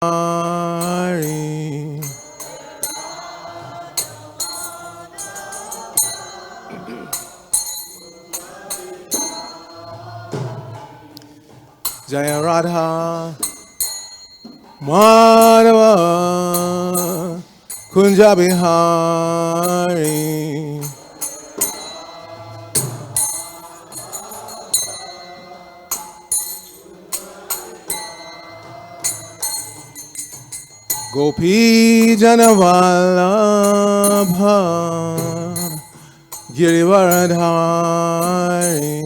Jaya Radha Madhava Kunja Bihari Gopi Janavallabha Girivaradhari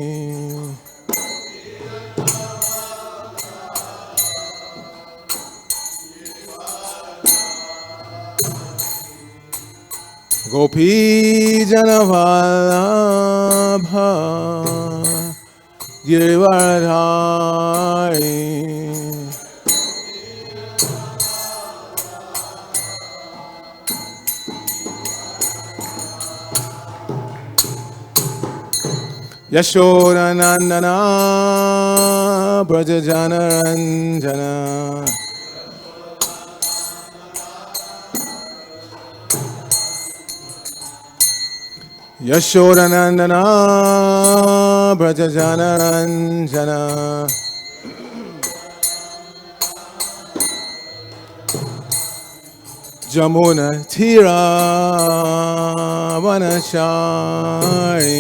Gopi Janavallabha Girivaradhari Yashodanandana Brajajanaranjana Yashodanandana Brajajanaranjana Jamuna Tira Vanachari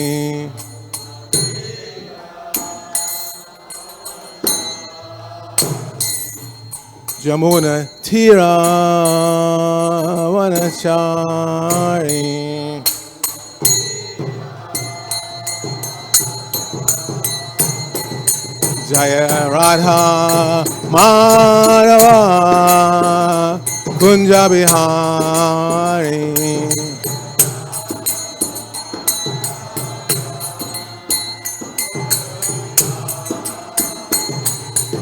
Jamuna Tira Vanachari Jaya Radha Madhava Kunja Bihari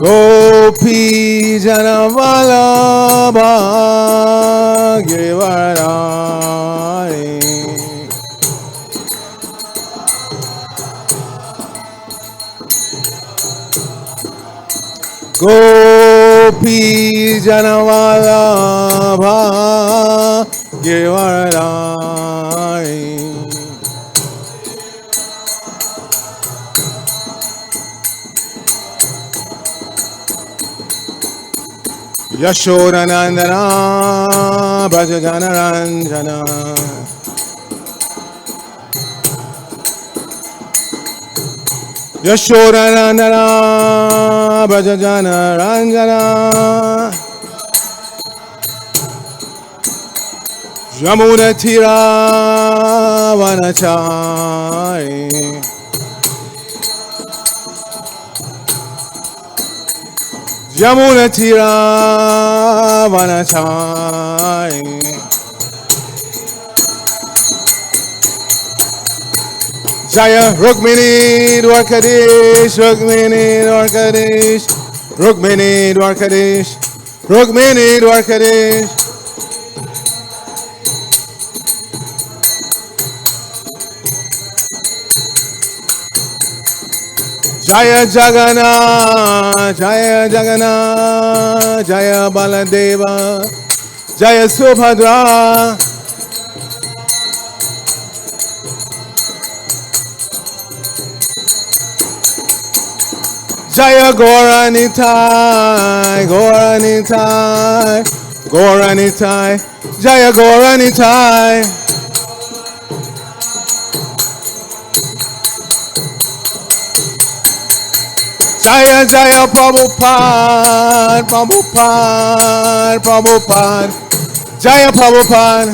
Gopi Janavallabha Girivaradhari Gopi Janavallabha Girivaradhari Yashodanandana Brajajanaranjana Yashodanandana Brajajanaranjana Jamuna Tira Vanachari Jamuna Tira Vanachari Jaya Rukmini Dwarkadish Rukmini Dwarkadish Rukmini Dwarkadish Rukmini Dwarkadish Jaya Jagannath, Jaya Jagannath, Jaya Baladeva, Jaya Subhadra. Jaya Gauranitai, Gauranitai, Gauranitai, Jaya Gauranitai. Jaya Jaya Prabhupada, Prabhupada, Prabhupada, Jaya Prabhupada.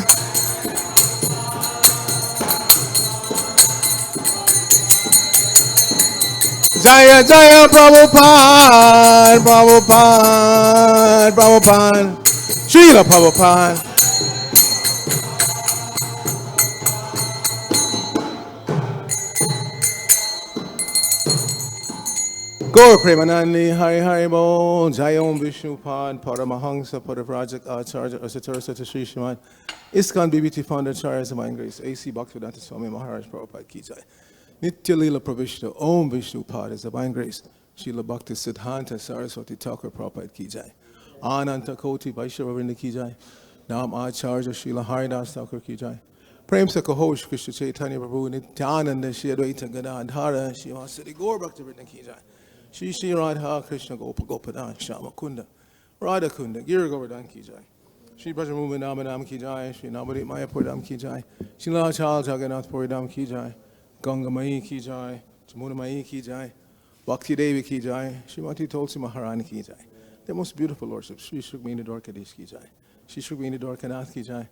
Jaya Jaya Prabhupada, Prabhupada, Prabhupada, Srila Prabhupada. Gaur Premanandi, Hari Hari Bol, Jaya Om Vishnupad, Paramahansa, Padavrajak Acharya, Asatura Sata Sri Śrīmad, ISKCON BBT Founder, Charya Divine Grace, AC Bhaktivedanta Swami Maharaj Prabhupada Ki Jai. Nitya Leela Pravishna, Om Vishnupad is Divine Grace, Srila Bhakti Siddhanta Saraswati Thakur Prabhupada Ki Jai. Ananta Koti Vaishnava Vrinda ki jai. Nam Acharya Srila Haridas Thakur ki jai. Prem se Kahosh Krishna Chaitanya Prabhu Nityananda Shri Advaita Gadadhara Shri Vasudeva Gaur Bhakta Vrinda ki jai. Shri Shri Radha Krishna Gopa Gopadan Shama Kunda Radha Kunda Giri Govardhan ki jai. Shri Brajamuva Namanam ki jai. Shri Navadip Mayapurdam ki jai. Shri Lachal Jagannath Puridam ki jai. Ganga Mai ki jai. Jamuna Mai ki jai. Bhakti Devi ki jai. Srimati Tulsi Maharani ki jai. The most beautiful lordship. Shri Shrugmini Dwarkadish ki jai. Shri Shrugmini Dwarkanath ki jai.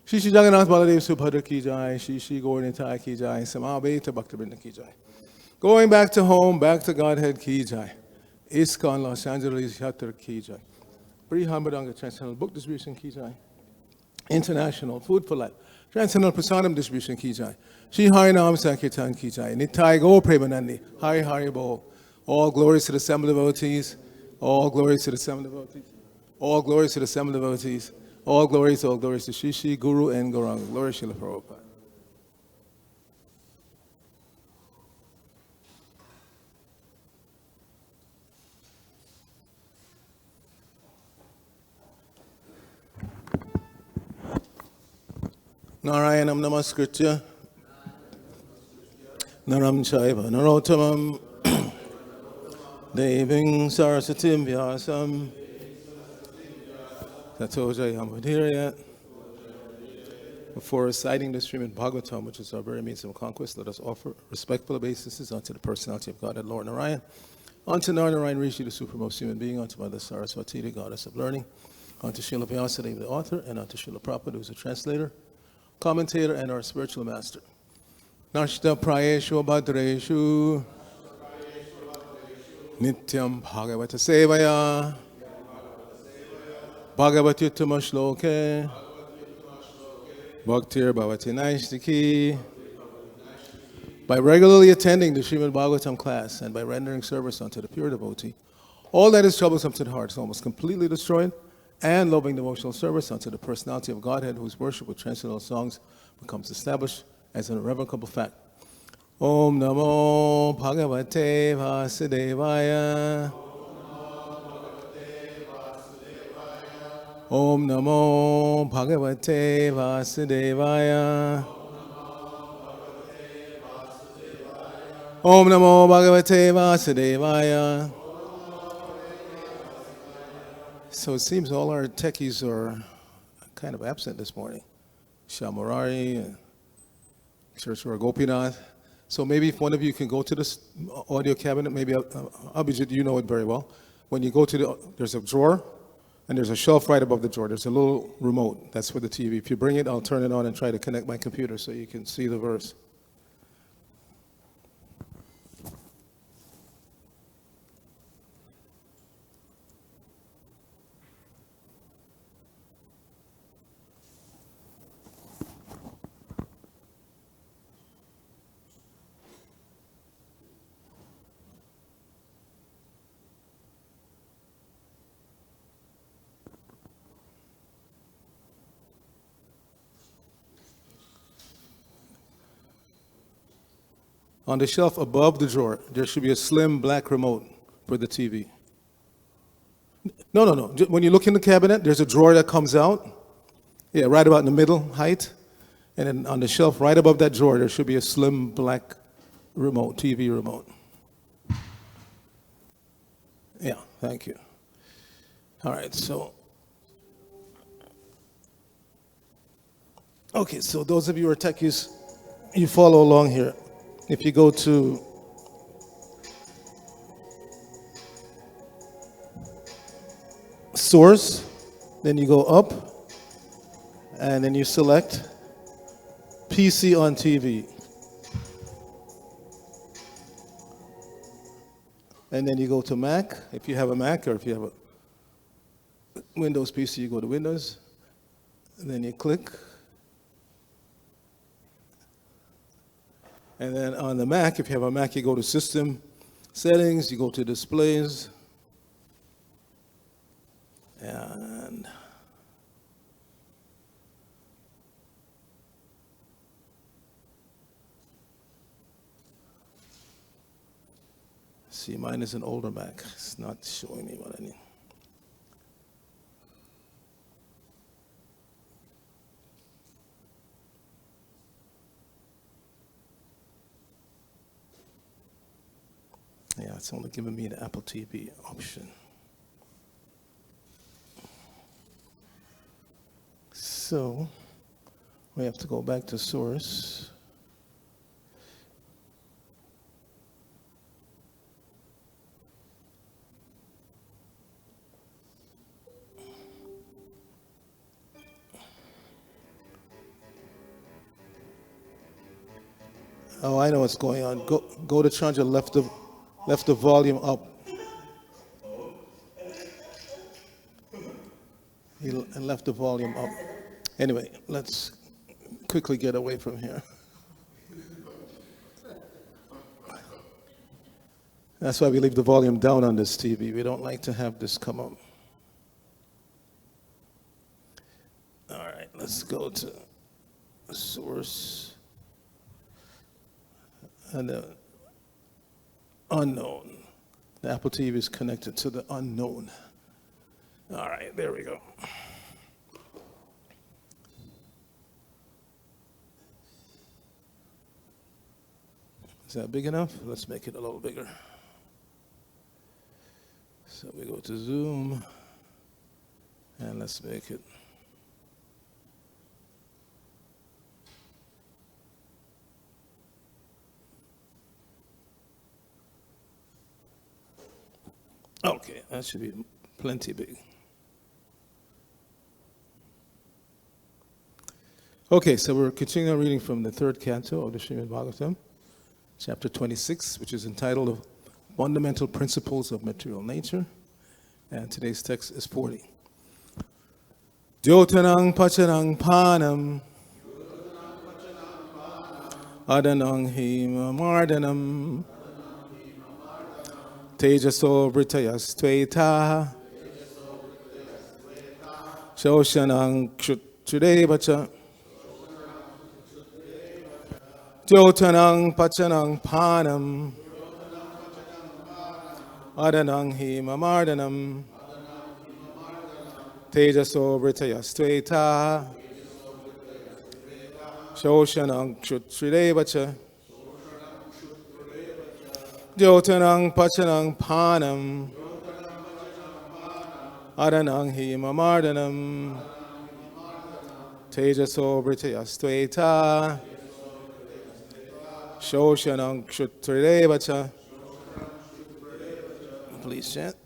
Shri Shri Jagannath Baladev Subhadra ki jai. Shri Shri Gaur Nitai ki jai. Samabeta Bhaktivinoda ki jai. Going back to home, back to Godhead ki jai. ISKCON Los Angeles Yatra ki jai. Brihamadanga Transcendental Book Distribution ki jai. International Food for Life. Transcendental Prasadam Distribution ki jai. Shri Harinam Sankirtan ki jai. Nitai Gaur Premanandi. Hari Hari Bol. All glories to the assembled devotees. All glories to the assembled devotees. All glories to the assembled devotees. All glories to Shri Shri Guru and Gauranga. Glory Srila Prabhupada. Narayanam Namaskritya Naram Chaiva Narottamam Deving Sarasatim Vyasam Tato Jayamudhirayat. Before reciting the Śrīmad-Bhāgavatam, which is our very means of conquest, let us offer respectful obeisances unto the personality of God and Lord Narayan, unto Narayan Rishi, the supremest human being, unto Mother Saraswati, the goddess of learning, unto Srila Vyasadeva, the author, and unto Srila Prabhupada, who is a translator, commentator, and our spiritual master. Nashta Prayeshu Bhadreshu Nityam Bhagavata Sevaya Bhagavati Uttama Shloke Bhaktir Bhavati Naishtiki. By regularly attending the Śrīmad-Bhāgavatam class and by rendering service unto the pure devotee, all that is troublesome to the heart is almost completely destroyed, and loving devotional service unto the personality of Godhead, whose worship with transcendental songs becomes established as an irrevocable fact. Om Namo Bhagavate Vasudevaya. Om Namo Bhagavate Vasudevaya. Om Namo Bhagavate Vasudevaya. So it seems all our techies are kind of absent this morning. Shamurari and Srila Gopinath. So maybe if one of you can go to this audio cabinet, maybe Abhijit, you know it very well. When you go to there's a drawer, and there's a shelf right above the drawer. There's a little remote. That's for the TV. If you bring it, I'll turn it on and try to connect my computer so you can see the verse. On the shelf above the drawer, there should be a slim black remote for the TV. No. When you look in the cabinet, there's a drawer that comes out. Yeah, right about in the middle height. And then on the shelf right above that drawer, there should be a slim black remote, TV remote. Yeah, thank you. All right, so. Okay, so those of you who are techies, you follow along here. If you go to Source, then you go up, and then you select PC on TV. And then you go to Mac, if you have a Mac, or if you have a Windows PC, you go to Windows, and then you click. And then on the Mac, if you have a Mac, you go to System, Settings, you go to Displays, and see, mine is an older Mac. It's not showing me what I need. It's only giving me the Apple TV option. So we have to go back to source. Oh, I know what's going on. Go to Chandra, left the volume up. He left the volume up. Anyway, let's quickly get away from here. That's why we leave the volume down on this TV. We don't like to have this come up. All right, let's go to source. And the unknown. The Apple TV is connected to the unknown. All right, there we go. Is that big enough? Let's make it a little bigger. So we go to Zoom, and let's make it. Okay, that should be plenty big. Okay, so we're continuing reading from the third canto of the Śrīmad-Bhāgavatam, chapter 26, which is entitled Fundamental Principles of Material Nature. And today's text is 40. Dyotanam, pacanaṁ, pānam, adanaṁ, hima-mardanam, tejaso vṛttayas etāḥ, śoṣaṇaṁ kṣut dyotanam, pacanaṁ, pānam, adanam, hima-mardanam, tejaso vṛttayas etāḥ, śoṣaṇaṁ kṣut dyotanam, pacanaṁ, pānam, adanam, hima-mardanam, tejaso vṛttayas etāḥ, śoṣaṇaṁ kṣut. Please chant.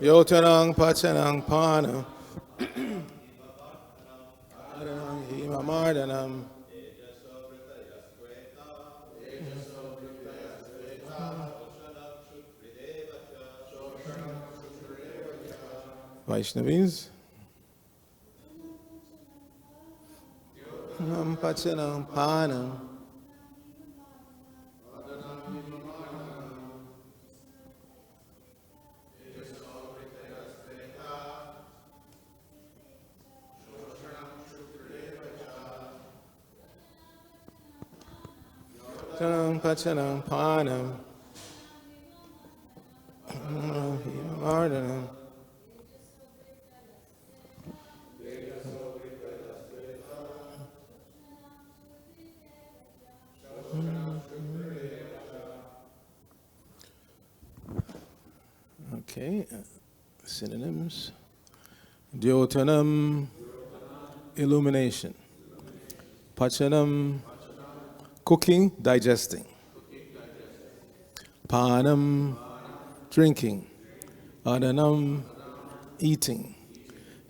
Dyotanam, pacanaṁ, pānam, adanam, hima-mardanam, Vaishnavis. Dyotanam, pacanaṁ, pānam, pacanaṁ, pānam, hima-mardanam, okay, synonyms. Dyotanam, illumination. Pacanam, cooking, digesting. Pānam, drinking. adanam, eating,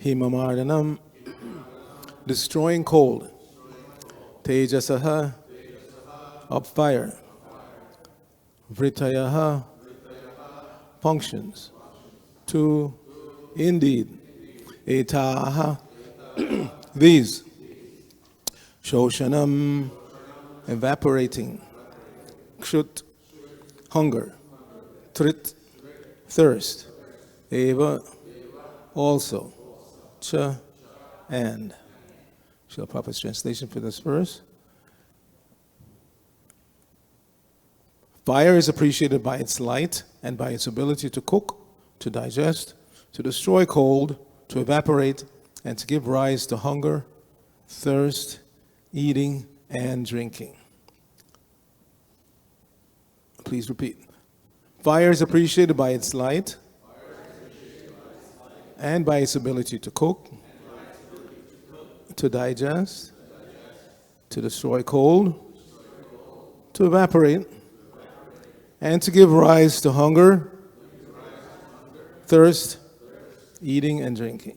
hima-mardanam, destroying cold, tejasaḥ, of fire, vṛttayaḥ, functions, to, indeed, etāḥ, these, śoṣaṇaṁ, evaporating, kṣut, hunger, trit, thirst, eva, also, cha, and. Srila Prabhupada's translation for this verse. Fire is appreciated by its light and by its ability to cook, to digest, to destroy cold, to evaporate, and to give rise to hunger, thirst, eating, and drinking. Please repeat. Fire is appreciated by its light and by its ability to cook, to digest, to destroy cold, to evaporate, and to give rise to hunger, thirst, eating, and drinking.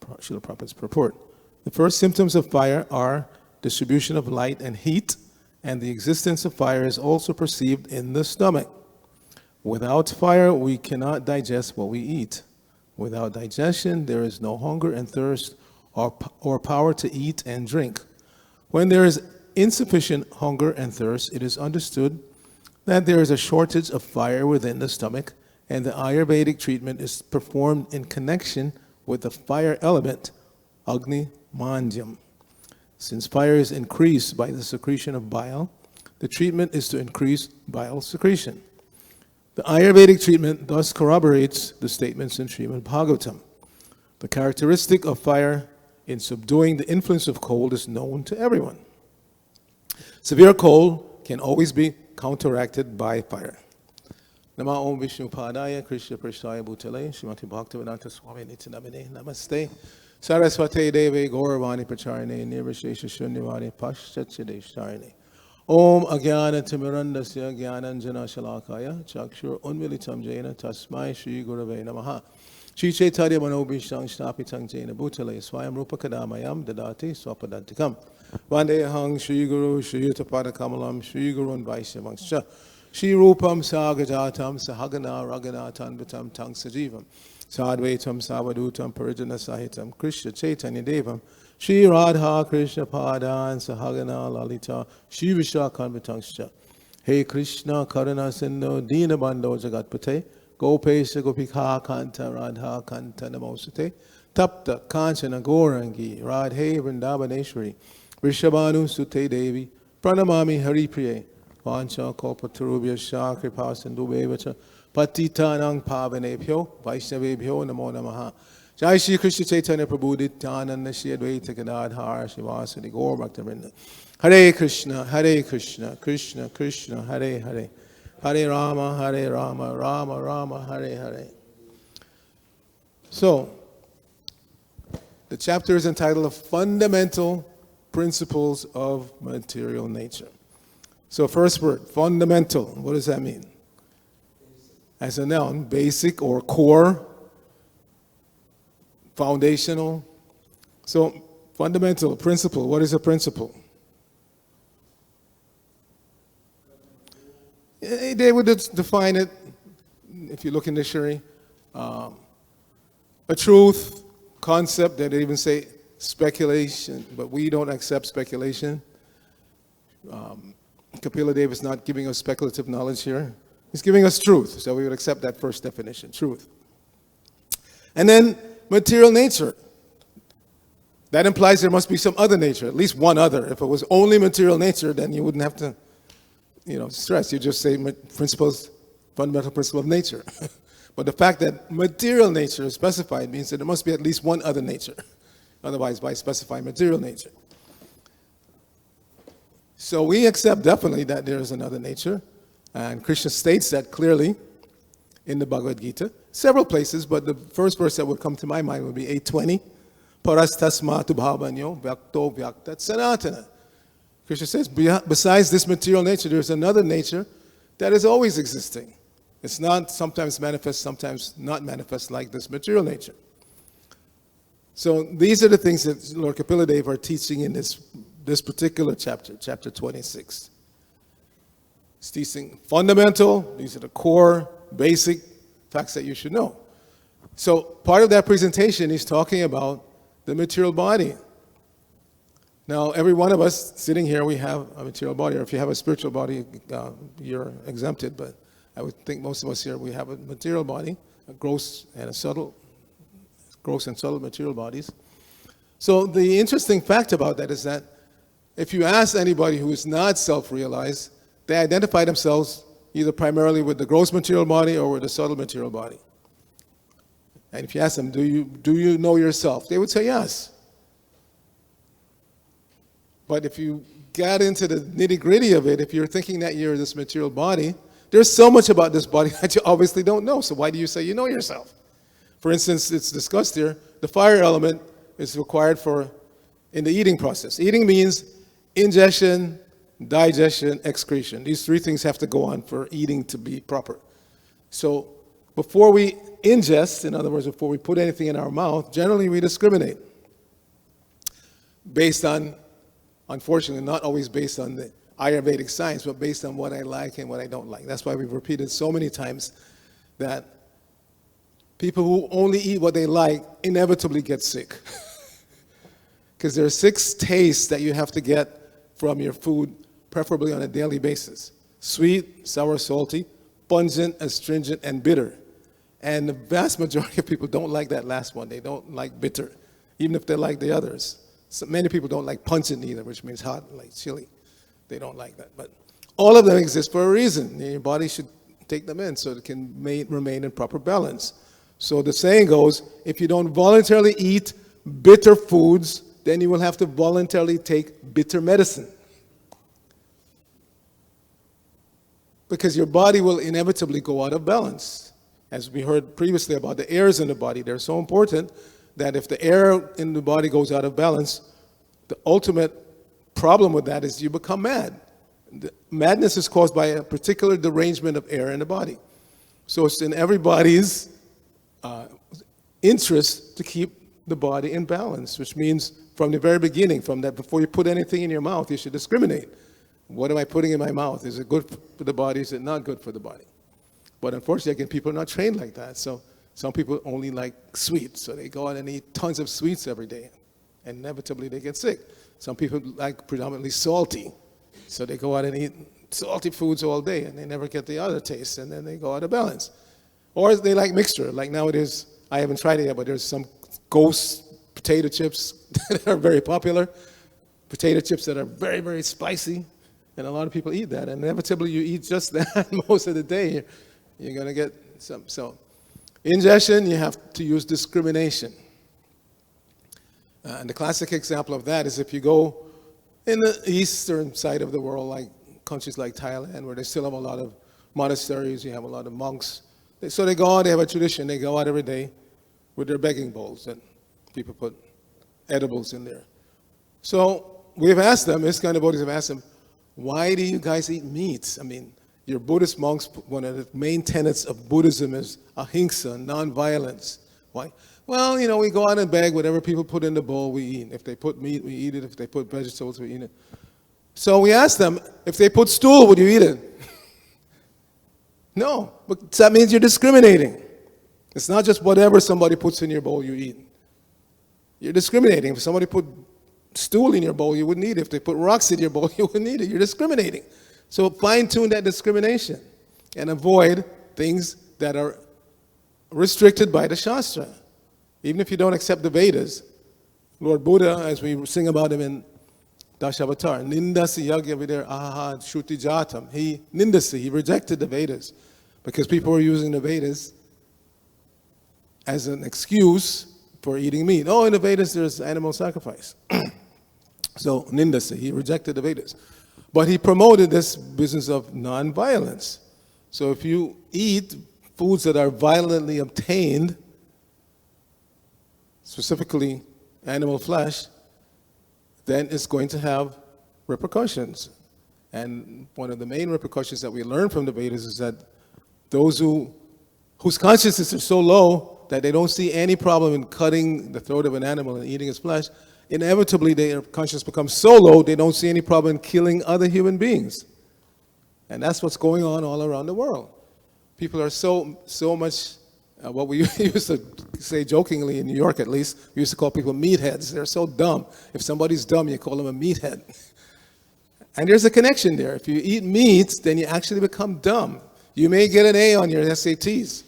Srila Prabhupada's purport. The first symptoms of fire are distribution of light and heat, and the existence of fire is also perceived in the stomach. Without fire, we cannot digest what we eat. Without digestion, there is no hunger and thirst or power to eat and drink. When there is insufficient hunger and thirst, it is understood that there is a shortage of fire within the stomach, and the Āyur-vedic treatment is performed in connection with the fire element, agni-māndyam. Since fire is increased by the secretion of bile, the treatment is to increase bile secretion. The Āyur-vedic treatment thus corroborates the statements in Śrīmad-Bhāgavatam. The characteristic of fire in subduing the influence of cold is known to everyone. Severe cold can always be counteracted by fire. Nama Om Vishnu Padaya Krishna Prasthaya Bhutale Śrīmati Bhaktivedanta Swami Nityanamine Namaste Saraswate Deve Gauravani Pracharine Nirvishesha Shunyavani Paschachidesharine Om Agyana Timirandasya Gyananjana Shalakaya Chakshur Unmilitam Jaina Tasmai Shri Gurave Namaha Shri Chaitanya Manobhishang Shnapitang Jaina Bhutale Swayam Rupa Kadamayam Dadati Swapadantikam Vandehang Shri Guru Shri Yutapada Kamalam Shri Gurun Vaishyavangscha Shri Rupam Sagajatam Sahagana Raganatan Vitam Tang Sajivam Sadvaitam Savadutam Parijana Sahitam Krishna Chaitanya Devam Shri Radha Krishna Padan Sahagana Lalita Shri Vishakhan Vitangscha Hey Krishna Karuna Sindhu Dina Bando Jagatpate Gopesha Gopika Kanta Radha Kanta Namosate Tapta Kanchana Gorangi Radhe Vrindavaneshwari Vrishabhanu Sute Devi Pranamami Hari Priye Vancha Kalpatarubhya Shah Kripa Sindhubevacha Patitanang Pavanebhyo Vaishnavebhyo Namo Namaha Jai Shri Krishna Chaitanya Prabhu Nityananda Shri Advaita Gadadhar Shivasadi Gaur Bhaktivinoda Hare Krishna Krishna Krishna Hare Hare Hare Rama Rama Rama Hare Hare. So, the chapter is entitled Fundamental Principles of Material Nature. So first word, fundamental, what does that mean? As a noun, basic or core, foundational. So fundamental, principle, what is a principle? They would define it, if you look in the dictionary, a truth, concept, they even say speculation, but we don't accept speculation. Kapila Dev is not giving us speculative knowledge here. He's giving us truth, so we would accept that first definition, truth. And then material nature. That implies there must be some other nature, at least one other. If it was only material nature, then you wouldn't have to, stress. You just say principles, fundamental principle of nature. But the fact that material nature is specified means that there must be at least one other nature. Otherwise, why specify material nature? So we accept definitely that there is another nature, and Krishna states that clearly in the Bhagavad Gita, several places, but the first verse that would come to my mind would be 8:20, Parastasmatu bhavanyo vyakto vyaktat sanatana. Krishna says, besides this material nature, there's another nature that is always existing. It's not sometimes manifest, sometimes not manifest like this material nature. So these are the things that Lord Kapila are teaching in this particular chapter, chapter 26. He's teaching fundamental, these are the core, basic facts that you should know. So part of that presentation, he's talking about the material body. Now, every one of us sitting here, we have a material body, or if you have a spiritual body, you're exempted, but I would think most of us here, we have a material body, a gross and subtle material bodies. So the interesting fact about that is that if you ask anybody who is not self-realized, they identify themselves either primarily with the gross material body or with the subtle material body. And if you ask them, do you know yourself? They would say yes. But if you got into the nitty-gritty of it, if you're thinking that you're this material body, there's so much about this body that you obviously don't know. So why do you say you know yourself? For instance, it's discussed here, the fire element is required in the eating process. Eating means ingestion, digestion, excretion. These three things have to go on for eating to be proper. So before we ingest, in other words, before we put anything in our mouth, generally we discriminate based on, unfortunately, not always based on the Āyur-vedic science, but based on what I like and what I don't like. That's why we've repeated so many times that people who only eat what they like inevitably get sick. Because there are 6 tastes that you have to get from your food, preferably on a daily basis. Sweet, sour, salty, pungent, astringent, and bitter. And the vast majority of people don't like that last one. They don't like bitter, even if they like the others. So many people don't like pungent either, which means hot, like chili. They don't like that. But all of them exist for a reason. Your body should take them in so it can remain in proper balance. So the saying goes, if you don't voluntarily eat bitter foods, then you will have to voluntarily take bitter medicine. Because your body will inevitably go out of balance. As we heard previously about the airs in the body, they're so important that if the air in the body goes out of balance, the ultimate problem with that is you become mad. Madness is caused by a particular derangement of air in the body. So it's in everybody's interest to keep the body in balance, which means from the very beginning, from that before you put anything in your mouth, you should discriminate. What am I putting in my mouth? Is it good for the body? Is it not good for the body? But unfortunately, again, people are not trained like that. So some people only like sweets, so they go out and eat tons of sweets every day, and inevitably they get sick. Some people like predominantly salty, so they go out and eat salty foods all day, and they never get the other taste, and then they go out of balance. Or they like mixture, like nowadays, I haven't tried it yet, but there's some ghost potato chips that are very popular, potato chips that are very, very spicy, and a lot of people eat that, and inevitably you eat just that most of the day, you're going to get some. So ingestion, you have to use discrimination. And the classic example of that is if you go in the eastern side of the world, like countries like Thailand, where they still have a lot of monasteries, you have a lot of monks. So they go out, they have a tradition, they go out every day with their begging bowls, and people put edibles in there. So we've asked them, this kind of bodies have asked them, why do you guys eat meat? I mean, your Buddhist monks, one of the main tenets of Buddhism is ahimsa, non-violence. Why? Well, we go out and beg whatever people put in the bowl, we eat. If they put meat, we eat it. If they put vegetables, we eat it. So we asked them, if they put stool, would you eat it? No, but that means you're discriminating. It's not just whatever somebody puts in your bowl, you eat. You're discriminating. If somebody put stool in your bowl, you wouldn't eat it. If they put rocks in your bowl, you wouldn't eat it. You're discriminating. So fine-tune that discrimination and avoid things that are restricted by the Shastra. Even if you don't accept the Vedas, Lord Buddha, as we sing about him in Dashavatar, Nindasi Yagya Vidar Aha Shruti Jatam. He rejected the Vedas because people were using the Vedas as an excuse for eating meat. Oh, in the Vedas there's animal sacrifice. So Nindasi, he rejected the Vedas. But he promoted this business of non-violence. So if you eat foods that are violently obtained, specifically animal flesh, then it's going to have repercussions. And one of the main repercussions that we learn from the Vedas is that Those whose consciousness are so low that they don't see any problem in cutting the throat of an animal and eating its flesh, inevitably their consciousness becomes so low they don't see any problem in killing other human beings. And that's what's going on all around the world. People are so much, what we used to say jokingly in New York at least, we used to call people meatheads. They're so dumb. If somebody's dumb, you call them a meathead. And there's a connection there. If you eat meat, then you actually become dumb. You may get an A on your SATs,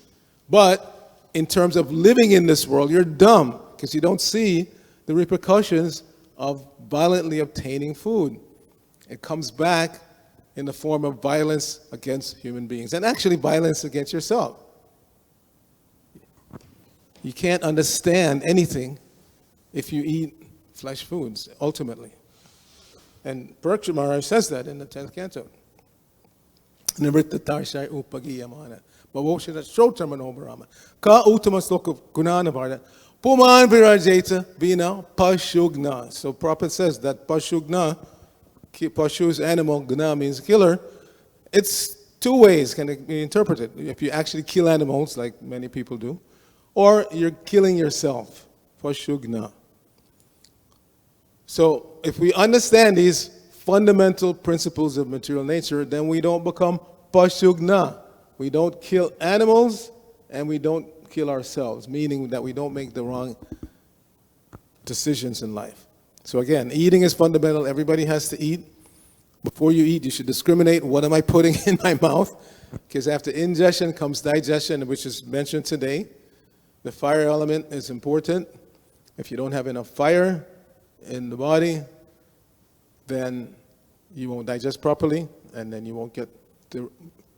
but in terms of living in this world, you're dumb because you don't see the repercussions of violently obtaining food. It comes back in the form of violence against human beings, and actually violence against yourself. You can't understand anything if you eat flesh foods, ultimately. And Purport Maharaj says that in the 10th canto. Nivritta upagiyamana. Bhavoshita shrotamanobarama. Ka uttamasloka gunanavarda. Puman virajeta bina pashugna. So Prabhupada says that pashugna, pashu's animal, guna means killer. It's two ways can it be interpreted. If you actually kill animals, like many people do, or you're killing yourself. Pashugna. So if we understand these fundamental principles of material nature, then we don't become pashugna. We don't kill animals and we don't kill ourselves, meaning that we don't make the wrong decisions in life. So again, eating is fundamental. Everybody has to eat. Before you eat, you should discriminate, what am I putting in my mouth? Because after ingestion comes digestion, which is mentioned today. The fire element is important. If you don't have enough fire in the body, then you won't digest properly, and then you won't get the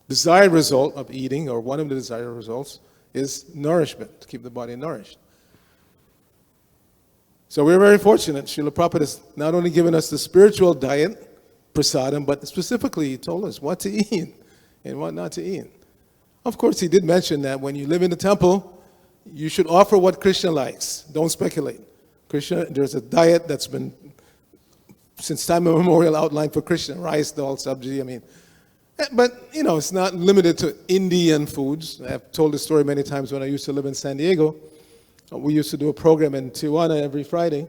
desired result of eating, or one of the desired results is nourishment, to keep the body nourished. So we're very fortunate. Srila Prabhupada has not only given us the spiritual diet, prasadam, but specifically he told us what to eat and what not to eat. Of course, he did mention that when you live in the temple, you should offer what Krishna likes. Don't speculate. Krishna, there's a diet that's been, since time immemorial, outlined for Krishna. Rice, dal, sabji, But, it's not limited to Indian foods. I've told this story many times when I used to live in San Diego. We used to do a program in Tijuana every Friday.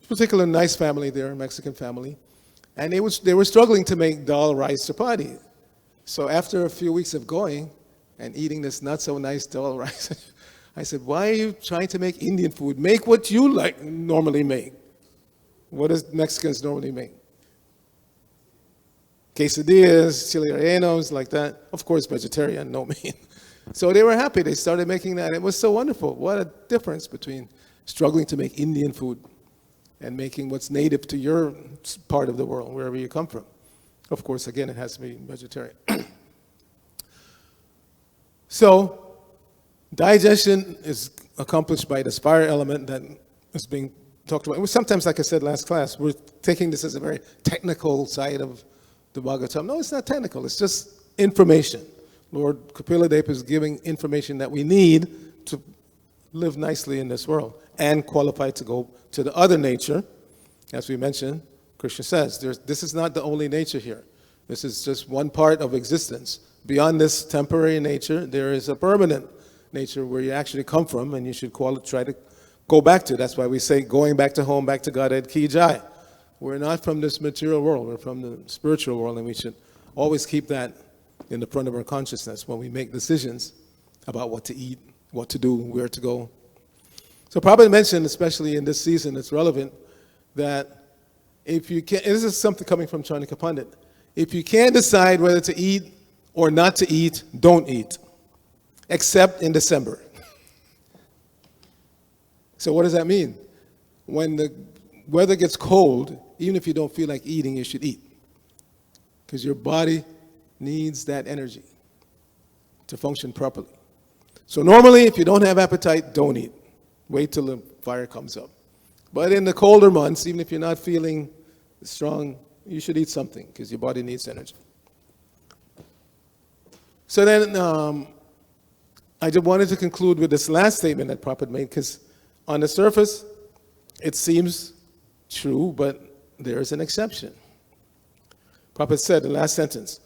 A particular nice family there, a Mexican family. And they were struggling to make dal, rice, chapati. So after a few weeks of going and eating this not so nice dal, rice, I said, why are you trying to make Indian food? Make what you normally make. What does Mexicans normally make? Quesadillas, chili rellenos, like that. Of course, vegetarian, no meat. So they were happy. They started making that. It was so wonderful. What a difference between struggling to make Indian food and making what's native to your part of the world, wherever you come from. Of course, again, it has to be vegetarian. So digestion is accomplished by this fire element that is being talked about. Sometimes, like I said last class, we're taking this as a very technical side of the Bhagavatam. No, it's not technical. It's just information. Lord Kapila Deva is giving information that we need to live nicely in this world and qualify to go to the other nature. As we mentioned, Krishna says, this is not the only nature here. This is just one part of existence. Beyond this temporary nature, there is a permanent nature where you actually come from, and you should try to go back to. That's why we say going back to home, back to Godhead, ki jai. We're not from this material world. We're from the spiritual world, and we should always keep that in the front of our consciousness when we make decisions about what to eat, what to do, where to go. So Prabhupada mentioned, especially in this season, it's relevant, that if you can't, this is something coming from Charnika Pandit, if you can't decide whether to eat or not to eat, don't eat, except in December. So what does that mean? When the weather gets cold, even if you don't feel like eating, you should eat, because your body needs that energy to function properly. So normally, if you don't have appetite, don't eat. Wait till the fire comes up. But in the colder months, even if you're not feeling strong, you should eat something because your body needs energy. So then, I just wanted to conclude with this last statement that Prabhupada made, because on the surface, it seems true, but there is an exception. Prabhupada said, the last sentence,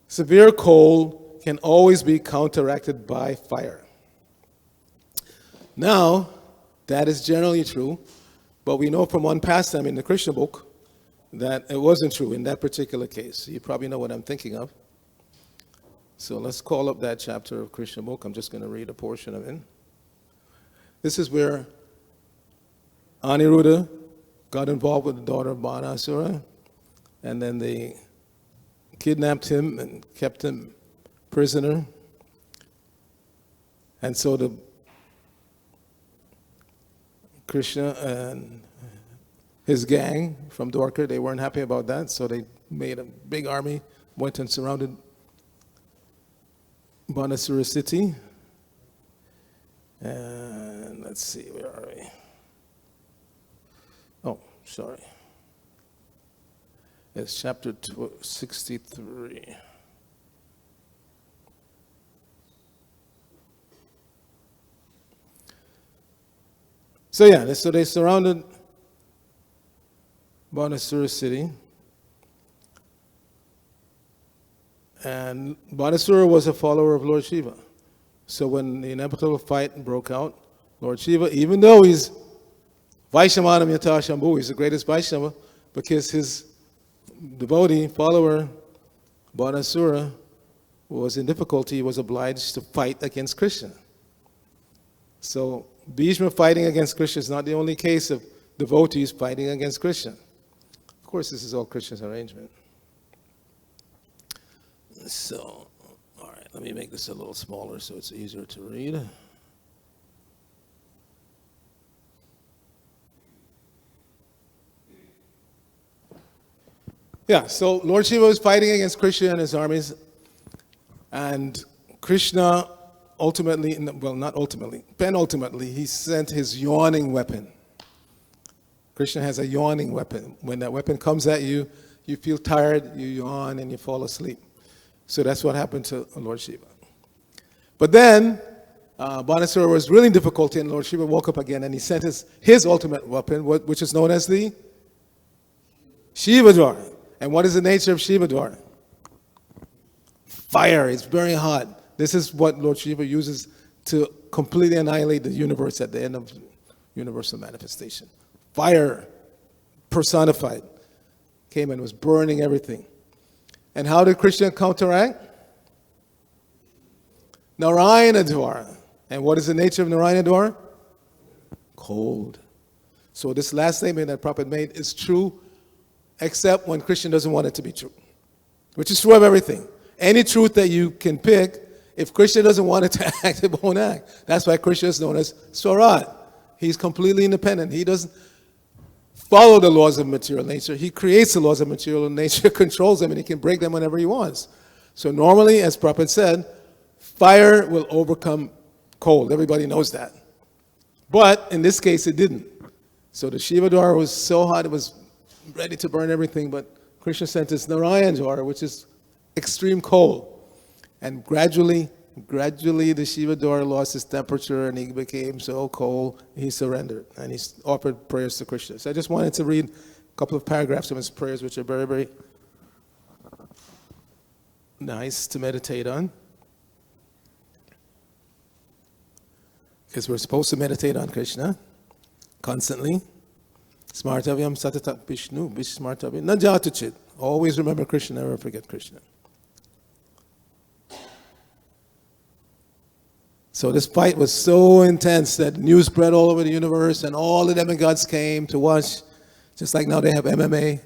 severe cold can always be counteracted by fire. Now, that is generally true, but we know from one pastime in the Krishna book that it wasn't true in that particular case. You probably know what I'm thinking of. So let's call up that chapter of Krishna book. I'm just going to read a portion of it. This is where Aniruddha got involved with the daughter of Banasura, and then they kidnapped him and kept him prisoner. And so the Krishna and his gang from Dwarka, they weren't happy about that, so they made a big army, went and surrounded Banasura city. And let's see, where are we? Oh, sorry. It's chapter 63. So they surrounded Banasura city. And Banasura was a follower of Lord Shiva. So when the inevitable fight broke out, Lord Shiva, even though he's Vaishnavanam Yata Shambhu, he's the greatest Vaishnava, because his devotee, follower, Banasura, was in difficulty, he was obliged to fight against Krishna. So Bhishma fighting against Krishna is not the only case of devotees fighting against Krishna. Of course, this is all Krishna's arrangement. So, all right, let me make this a little smaller so it's easier to read. Yeah, so Lord Shiva was fighting against Krishna and his armies, and Krishna ultimately, well, not ultimately, penultimately, he sent his yawning weapon. Krishna has a yawning weapon. When that weapon comes at you, you feel tired, you yawn, and you fall asleep. So that's what happened to Lord Shiva. But then, Banasura was really in difficulty, and Lord Shiva woke up again, and he sent his ultimate weapon, which is known as the Shiva-dwara. And what is the nature of Shiva-dwara? Fire. It's very hot. This is what Lord Shiva uses to completely annihilate the universe at the end of universal manifestation. Fire personified came and was burning everything. And how did Krishna counteract? Narayana-dwara. And what is the nature of Narayana-dwara? Cold. So this last statement that Prabhupada made is true, except when Krishna doesn't want it to be true, which is true of everything. Any truth that you can pick, if Krishna doesn't want it to act, it won't act. That's why Krishna is known as Swarat. He's completely independent. He doesn't follow the laws of material nature. He creates the laws of material nature, controls them, and he can break them whenever he wants. So normally, as Prabhupada said, fire will overcome cold. Everybody knows that. But in this case, it didn't. So the Shiva-dwara was so hot, it was ready to burn everything, but Krishna sent his Narayana-dwara, which is extreme cold. And gradually the Shiva-dwara lost his temperature, and he became so cold, he surrendered, and he offered prayers to Krishna. So I just wanted to read a couple of paragraphs of his prayers, which are very, very nice to meditate on. Because we're supposed to meditate on Krishna constantly. Smartavyam satata Vishnu, Smartavyam najatuchit. Always remember Krishna, never forget Krishna. So this fight was so intense that news spread all over the universe, and all the demigods came to watch. Just like now they have MMA.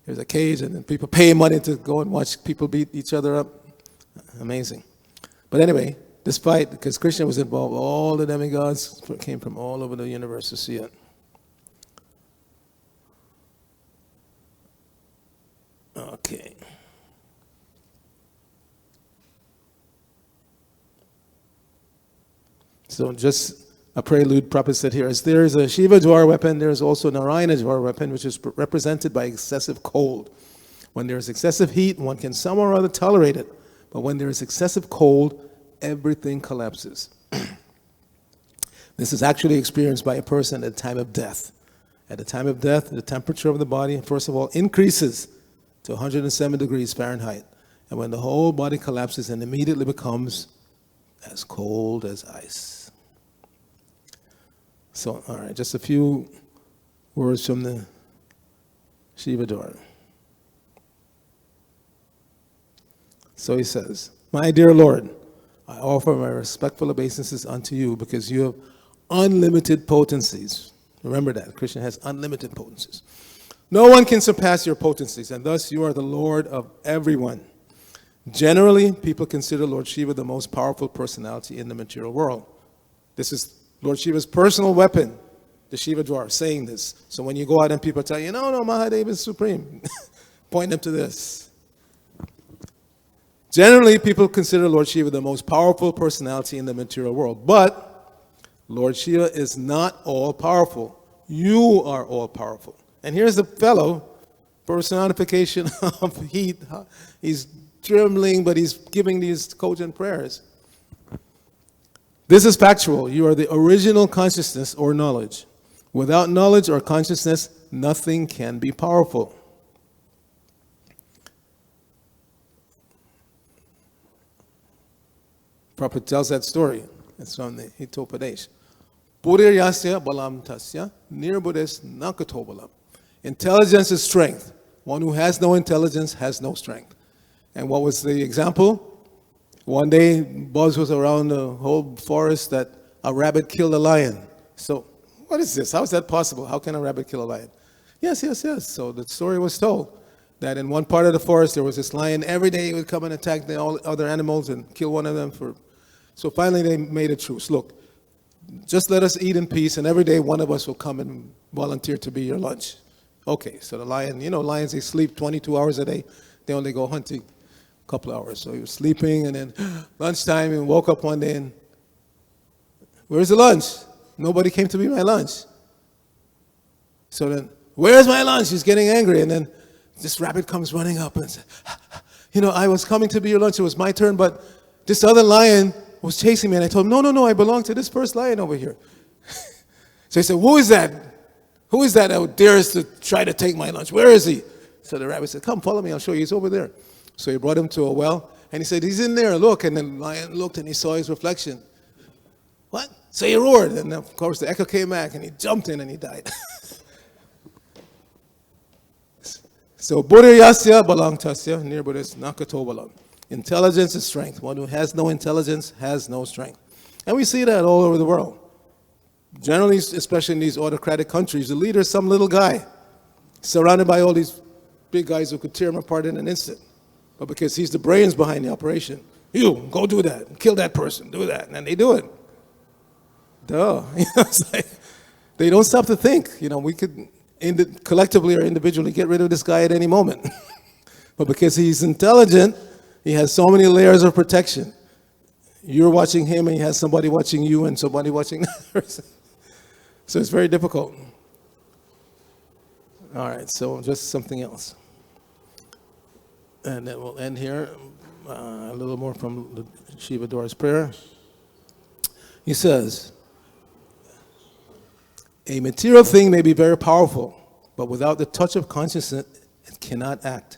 There's a cage, and then people pay money to go and watch people beat each other up. Amazing. But anyway, this fight, because Krishna was involved, all the demigods came from all over the universe to see it. Okay. So just a prelude, Prabhupada said here, as there is a Shiva-dwara weapon, there is also a Narayana-dwara weapon, which is represented by excessive cold. When there is excessive heat, one can somehow or other tolerate it. But when there is excessive cold, everything collapses. This is actually experienced by a person at the time of death. At the time of death, the temperature of the body, first of all, increases to 107 degrees Fahrenheit. And when the whole body collapses and immediately becomes as cold as ice. So, all right, just a few words from the Shiva-dwar. So he says, "My dear Lord, I offer my respectful obeisances unto you because you have unlimited potencies." Remember that, Krishna has unlimited potencies. "No one can surpass your potencies, and thus you are the Lord of everyone. Generally, people consider Lord Shiva the most powerful personality in the material world." This is Lord Shiva's personal weapon, the Shiva-dwar, saying this. So when you go out and people tell you, no, Mahadeva is supreme, point them to this. Generally, people consider Lord Shiva the most powerful personality in the material world. But Lord Shiva is not all-powerful. You are all-powerful. And here's the fellow, personification of heat. He's trembling, but he's giving these cogent prayers. "This is factual. You are the original consciousness or knowledge. Without knowledge or consciousness, nothing can be powerful." Prabhupada tells that story. It's from the Hitopadesh. "Buddhayasya balam tasya nirbuddhis nakato balam." Intelligence is strength. One who has no intelligence has no strength. And what was the example? One day, buzz was around the whole forest that a rabbit killed a lion. So, what is this? How is that possible? How can a rabbit kill a lion? Yes. So the story was told that in one part of the forest there was this lion. Every day he would come and attack the all other animals and kill one of them. So finally they made a truce. Look, just let us eat in peace, and every day one of us will come and volunteer to be your lunch. Okay, so the lion, lions, they sleep 22 hours a day. They only go hunting a couple hours. So he was sleeping, and then lunchtime, he woke up one day and, "Where's the lunch? Nobody came to be my lunch." So then, "Where's my lunch?" He's getting angry, and then this rabbit comes running up and says, "I was coming to be your lunch. It was my turn, but this other lion was chasing me, and I told him, no, I belong to this first lion over here." So he said, "Who is that? Who is that who dares to try to take my lunch? Where is he?" So the rabbit said, "Come, follow me, I'll show you. He's over there." So he brought him to a well, and he said, "He's in there, look." And the lion looked, and he saw his reflection. "What?" So he roared, and of course the echo came back, and he jumped in, and he died. So, Buddhayasya balang tasya nirbuddhis nakato balam. Intelligence is strength. One who has no intelligence has no strength. And we see that all over the world. Generally, especially in these autocratic countries, the leader is some little guy, surrounded by all these big guys who could tear him apart in an instant. But because he's the brains behind the operation, "You, go do that, kill that person, do that," and then they do it. Duh. It's like, they don't stop to think. We could collectively or individually get rid of this guy at any moment. But because he's intelligent, he has so many layers of protection. You're watching him, and he has somebody watching you, and somebody watching that person. So it's very difficult. All right, so just something else. And then we'll end here. A little more from the Shiva-dwar's prayer. He says, "A material thing may be very powerful, but without the touch of consciousness, it cannot act.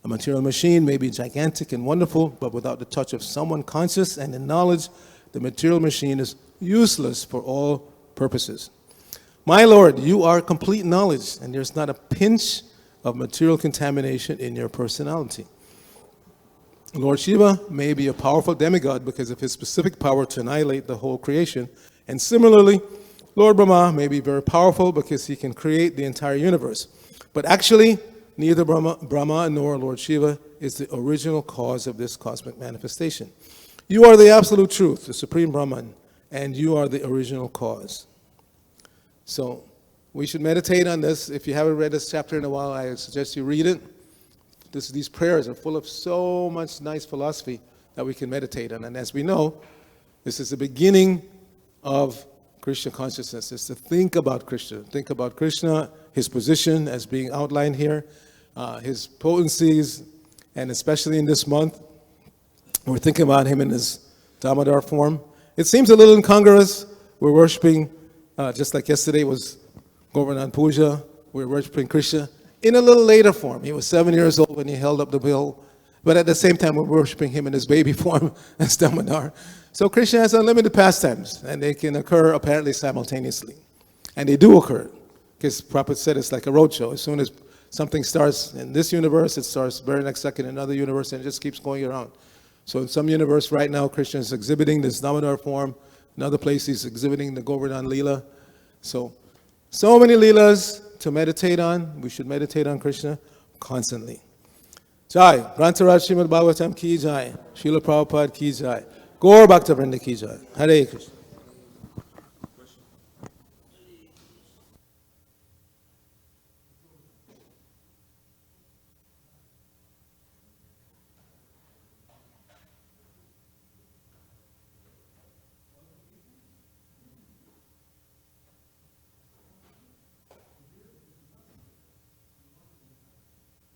A material machine may be gigantic and wonderful, but without the touch of someone conscious and in knowledge, the material machine is useless for all purposes. My Lord, you are complete knowledge, and there's not a pinch of material contamination in your personality. Lord Shiva may be a powerful demigod because of his specific power to annihilate the whole creation, and similarly, Lord Brahma may be very powerful because he can create the entire universe. But actually, neither Brahma nor Lord Shiva is the original cause of this cosmic manifestation. You are the absolute truth, the supreme Brahman, and you are the original cause." So we should meditate on this. If you haven't read this chapter in a while, I suggest you read it. These prayers are full of so much nice philosophy that we can meditate on. And as we know, this is the beginning of Krishna consciousness. It's to think about Krishna, his position as being outlined here, his potencies, and especially in this month, we're thinking about him in his Damodar form. It seems a little incongruous. We're worshiping, just like yesterday was Govardhan Puja, we're worshiping Krishna in a little later form. He was 7 years old when he held up the bile, but at the same time we're worshiping him in his baby form as Damodar. So Krishna has unlimited pastimes, and they can occur apparently simultaneously. And they do occur, because Prabhupada said it's like a roadshow. As soon as something starts in this universe, it starts very next second in another universe, and it just keeps going around. So in some universe right now, Krishna is exhibiting this Damodar form. In other places, he's exhibiting the Govardhan Leela. So many Leelas to meditate on. We should meditate on Krishna constantly. Jai. Grantaraj Śrīmad-Bhāgavatam ki jai. Srila Prabhupada ki jai. Gaur Bhakta Vrinda ki jai. Hare Krishna.